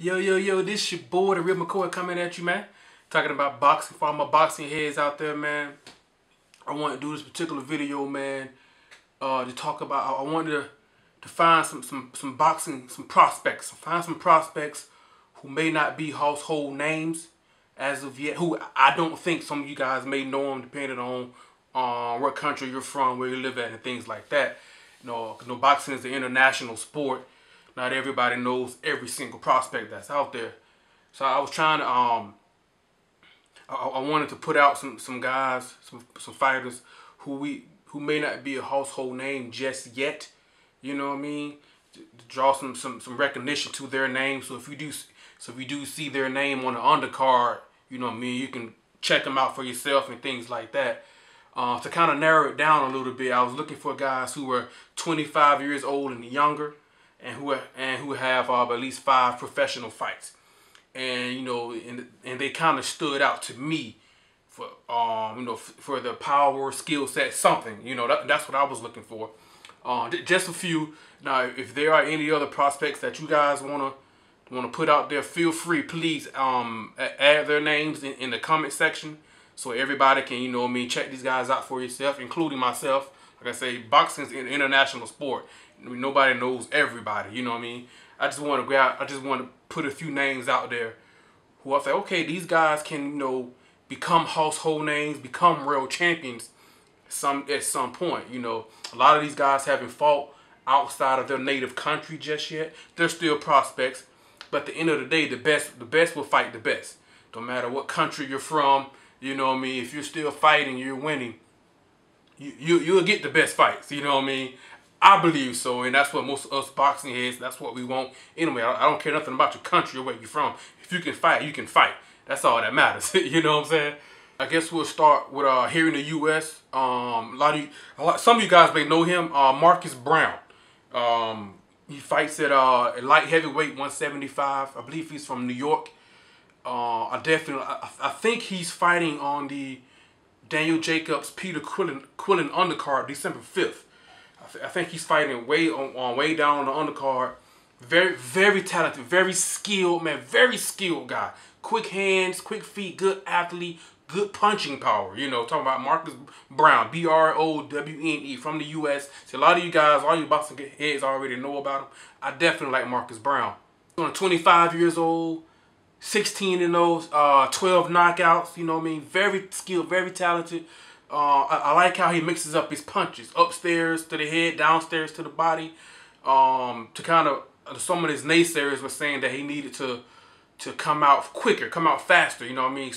Yo, this your boy, the Real McCoy, coming at you, man. Talking about boxing for all my boxing heads out there, man. I want to do this particular video, man, to talk about, I wanted to find some boxing, some prospects. Find some prospects who may not be household names as of yet, who I don't think some of you guys may know them, depending on what country you're from, where you live at, and things like that. Boxing is an international sport. Not everybody knows every single prospect that's out there. So I was trying to, I wanted to put out some guys, some fighters who may not be a household name just yet. You know what I mean? To draw some recognition to their name. So if you do see their name on the undercard, you know what I mean, you can check them out for yourself and things like that. To kind of narrow it down a little bit, I was looking for guys who were 25 years old and younger, and who have at least 5 professional fights, and they kind of stood out to me for for their power, skill set, something. That's what I was looking for. Just a few. Now, if there are any other prospects that you guys wanna put out there, feel free. Please add their names in the comment section so everybody can check these guys out for yourself, including myself. Like I say, boxing is an international sport. Nobody knows everybody, you know what I mean? I just want to put a few names out there who I say, okay, these guys can, become household names, become real champions at some point. A lot of these guys haven't fought outside of their native country just yet. They're still prospects, but at the end of the day, the best will fight the best. No matter what country you're from, you know what I mean? If you're still fighting, you're winning, you'll get the best fights, you know what I mean? I believe so, and that's what most of us boxing heads, that's what we want. Anyway, I don't care nothing about your country or where you're from. If you can fight, you can fight. That's all that matters. You know what I'm saying? I guess we'll start with here in the U.S. Some of you guys may know him, Marcus Brown. He fights at light heavyweight 175. I believe he's from New York. I think he's fighting on the Daniel Jacobs, Peter Quillen undercard, December 5th. I think he's fighting way down on the undercard. Very, very talented, very skilled, man. Very skilled guy. Quick hands, quick feet, good athlete, good punching power. Talking about Marcus Brown, B-R-O-W-N-E, from the U.S. So a lot of you guys, all you boxing heads already know about him. I definitely like Marcus Brown. He's 25 years old, 16-0, 12 knockouts. You know what I mean? Very skilled, very talented. I like how he mixes up his punches, upstairs to the head, downstairs to the body. To kind of, some of his naysayers were saying that he needed to come out quicker, come out faster. You know what I mean?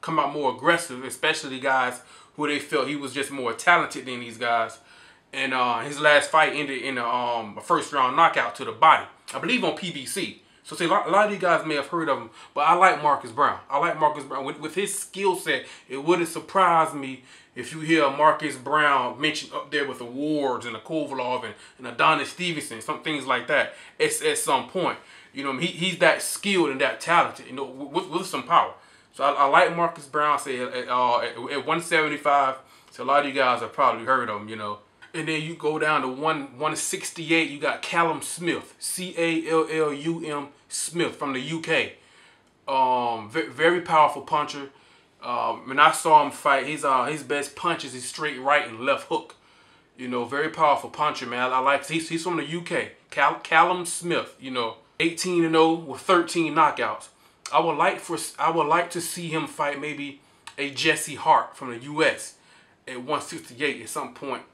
Come out more aggressive, especially guys who they felt he was just more talented than these guys. And his last fight ended in a first round knockout to the body, I believe on PBC. So see, a lot of you guys may have heard of him, but I like Marcus Brown. I like Marcus Brown. With his skill set, it wouldn't surprise me if you hear Marcus Brown mentioned up there with the Wards and the Kovalov and Adonis Stevenson, some things like that at some point. He's that skilled and that talented, with some power. So I like Marcus Brown. Say at 175, so a lot of you guys have probably heard of him, And then you go down to 168, you got Callum Smith, C-A-L-L-U-M Smith from the UK. Very powerful puncher. When I saw him fight, his best punch is his straight right and left hook. Very powerful puncher, man. I like. He's from the UK. Callum Smith. 18-0 with 13 knockouts. I would like to see him fight maybe a Jesse Hart from the US at 168 at some point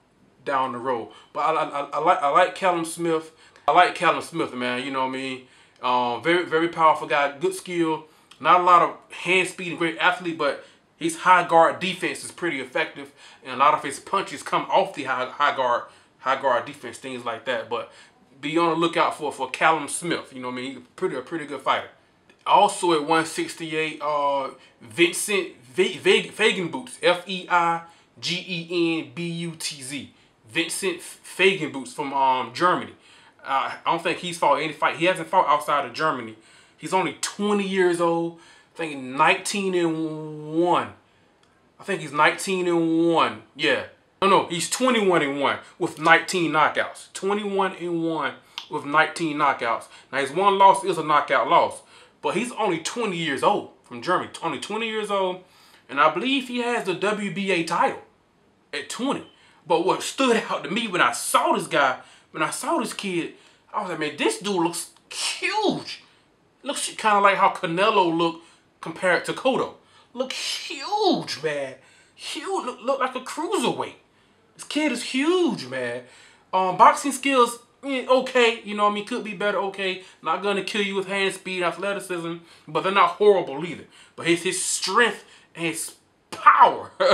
down the road. But I like Callum Smith. I like Callum Smith, man. You know what I mean? Very, very powerful guy. Good skill. Not a lot of hand speed and great athlete, but his high guard defense is pretty effective, and a lot of his punches come off the high guard defense, things like that. But be on the lookout for Callum Smith. You know what I mean? A pretty good fighter. Also at 168, Vincent Fang, F-E-I-G-E-N-B-U-T-Z. Vincent Fang from Germany. I don't think he's fought any fight. He hasn't fought outside of Germany. He's only 20 years old. I think 19-1. I think he's 19-1. Yeah. No, he's 21-1 with 19 knockouts. 21-1 with 19 knockouts. Now his one loss is a knockout loss, but he's only 20 years old from Germany. Only 20 years old, and I believe he has the WBA title at 20. But what stood out to me when I saw this guy, when I saw this kid, I was like, man, this dude looks huge. Looks kind of like how Canelo looked compared to Cotto. Look huge, man. Huge. Look like a cruiserweight. This kid is huge, man. Boxing skills, okay. You know what I mean? Could be better, okay. Not going to kill you with hand speed and athleticism, but they're not horrible either. But his strength and his power, you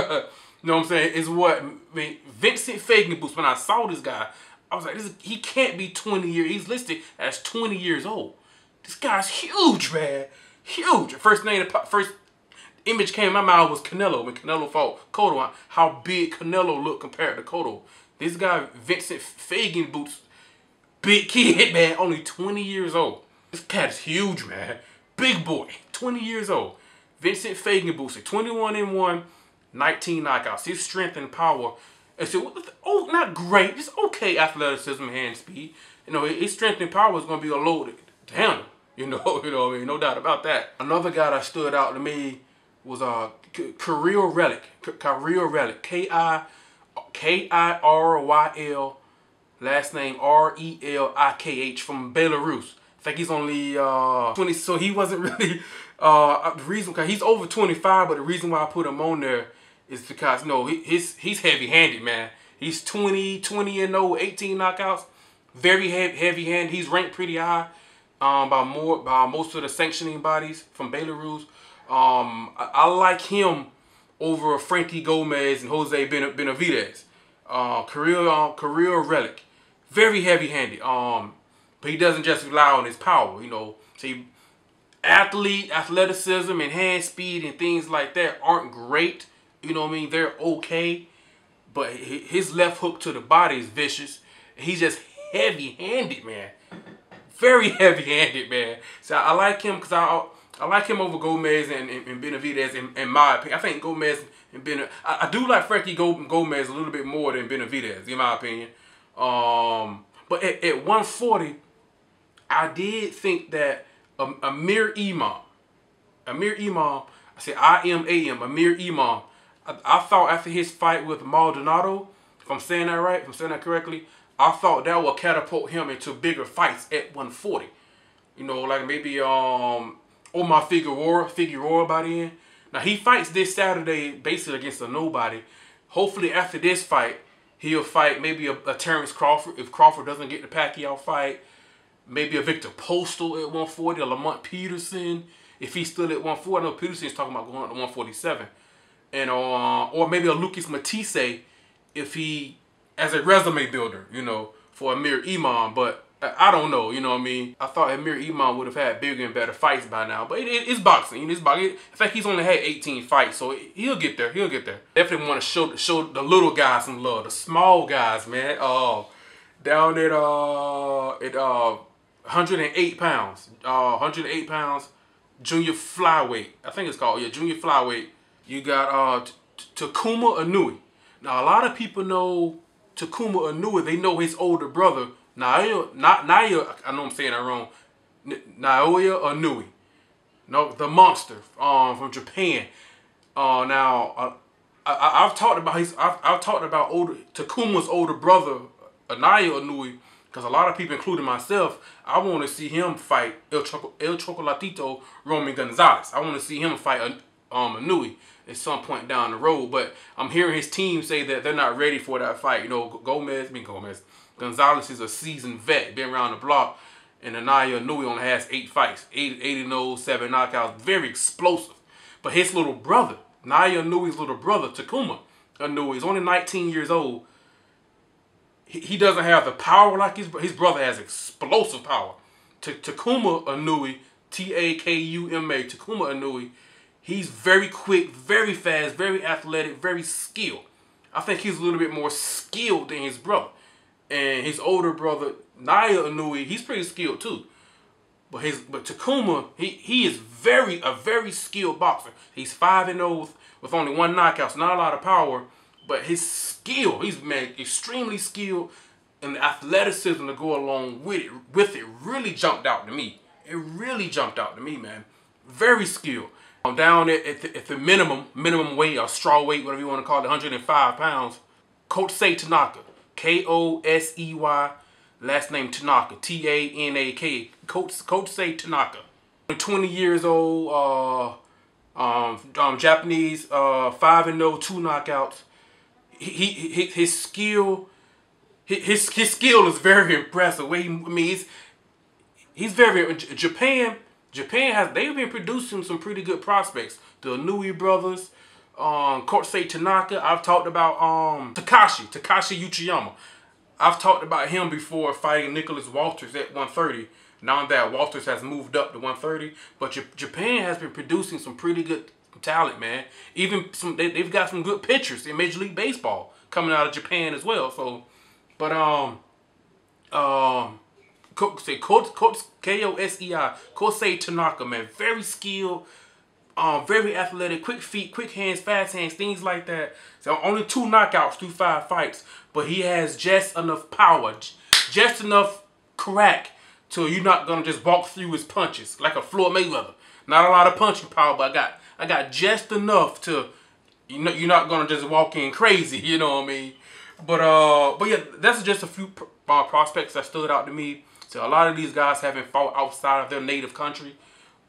know what I'm saying, is what Vincent Fang boost. When I saw this guy, I was like, he can't be 20 years. He's listed as 20 years old. This guy's huge, man. Huge. First image came in my mind was Canelo when Canelo fought Cotto. How big Canelo looked compared to Cotto. This guy, Vincent Fang boots, big kid, man, only 20 years old. This cat is huge, man. Big boy, 20 years old. Vincent Fang boots, 21-1, 19 knockouts. His strength and power. And so, oh, not great. It's okay athleticism, hand speed. You know, his strength and power is going to be a load to handle. You know what I mean? No doubt about that. Another guy that stood out to me was Kirill Relik. Kirill Relik. K-I-R-Y-L. Last name R-E-L-I-K-H from Belarus. I think he's only 20, so he wasn't really the reason, because he's over 25, but the reason why I put him on there is because, you know, he's heavy-handed, man. He's 20-0, 18 knockouts. Very heavy-handed. He's ranked pretty high by most of the sanctioning bodies from Belarus. I like him over Frankie Gomez and Jose Benavidez. Kirill Relik. Very heavy-handed. But he doesn't just rely on his power, you know. See, athleticism and hand speed and things like that aren't great. You know what I mean? They're okay. But his left hook to the body is vicious. He's just heavy-handed, man. Very heavy-handed, man. So I like him because I like him over Gomez and Benavidez in my opinion. I think Gomez and Benavidez. I do like Frankie Gomez a little bit more than Benavidez, in my opinion. But at 140, I did think that Amir Imam, I said I-M-A-M, Amir Imam, I thought after his fight with Maldonado, if I'm saying that right, if I'm saying that correctly, I thought that would catapult him into bigger fights at 140. You know, like maybe Omar Figueroa by then. Now, he fights this Saturday basically against a nobody. Hopefully after this fight, he'll fight maybe a Terrence Crawford. If Crawford doesn't get the Pacquiao fight, maybe a Victor Postal at 140, a Lamont Peterson. If he's still at 140, I know Peterson's talking about going up to 147. And or maybe a Lucas Matisse if he, as a resume builder, you know, for Amir Imam. But I don't know, you know what I mean? I thought Amir Imam would have had bigger and better fights by now. But it's boxing. It's boxing. In fact, he's only had 18 fights, so he'll get there. He'll get there. Definitely want to show the little guys some love. The small guys, man. Down at 108 pounds. 108 pounds. Junior flyweight. I think it's called, yeah, junior flyweight. You got Takuma Inoue. Now, a lot of people know Takuma Inoue. They know his older brother, Naoya, I know I'm saying that wrong. Naoya Inoue. No, the monster from Japan. Now, I've talked about Takuma's older brother, Naoya Inoue, because a lot of people, including myself, I want to see him fight El Chocolatito Roman Gonzalez. I want to see him fight Inoue at some point down the road. But I'm hearing his team say that they're not ready for that fight. You know, Gonzalez is a seasoned vet, been around the block, and Naoya Inoue only has 8 fights, 80-0, 7 knockouts, very explosive. But his little brother, Naoya Inoue's little brother, Takuma Inoue, is only 19 years old. He doesn't have the power like his brother has explosive power. Takuma Inoue, T-A-K-U-M-A, Takuma Inoue, he's very quick, very fast, very athletic, very skilled. I think he's a little bit more skilled than his brother. And his older brother, Naoya Inoue, he's pretty skilled too. But Takuma, he is a very skilled boxer. He's 5-0 with only 1 knockout, so not a lot of power. But his skill, he's extremely skilled and the athleticism to go along with it really jumped out to me. It really jumped out to me, man. Very skilled. Down at the minimum weight or straw weight, whatever you want to call it, 105 pounds. Kosei Tanaka, Kosey, last name Tanaka, Tanaka, Kosei Tanaka. 20 years old, Japanese, 5-0, 2 knockouts. His skill is very impressive. He's very Japan they've been producing some pretty good prospects. The Inui brothers, Kosei Tanaka. I've talked about Takashi Uchiyama. I've talked about him before, fighting Nicholas Walters at 130. Now that Walters has moved up to 130, but Japan has been producing some pretty good talent, man. Even they've got some good pitchers in Major League Baseball coming out of Japan as well. So, but Kosei, Kosei Tanaka, man, very skilled, very athletic, quick feet, quick hands, fast hands, things like that. So only 2 knockouts through 5 fights, but he has just enough power, just enough crack to you're not gonna just walk through his punches like a Floyd Mayweather. Not a lot of punching power, but I got just enough to, you're not gonna just walk in crazy, you know what I mean? But yeah, that's just a few prospects that stood out to me. So a lot of these guys haven't fought outside of their native country,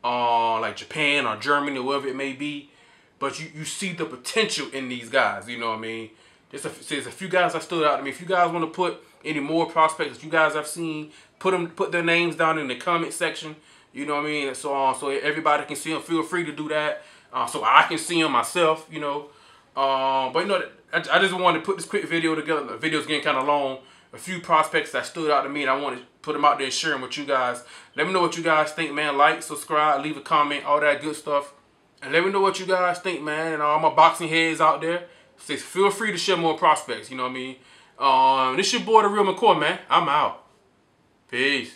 like Japan or Germany or wherever it may be. But you see the potential in these guys, you know what I mean? There's a few guys that stood out to me. If you guys want to put any more prospects that you guys have seen, put their names down in the comment section. You know what I mean? So everybody can see them. Feel free to do that. So I can see them myself. You know. But you know, I just wanted to put this quick video together. The video's getting kind of long. A few prospects that stood out to me, and I wanted to put them out there and share them with you guys. Let me know what you guys think, man. Like, subscribe, leave a comment, all that good stuff. And let me know what you guys think, man. And all my boxing heads out there, feel free to share more prospects. You know what I mean? This your boy, The Real McCoy, man. I'm out. Peace.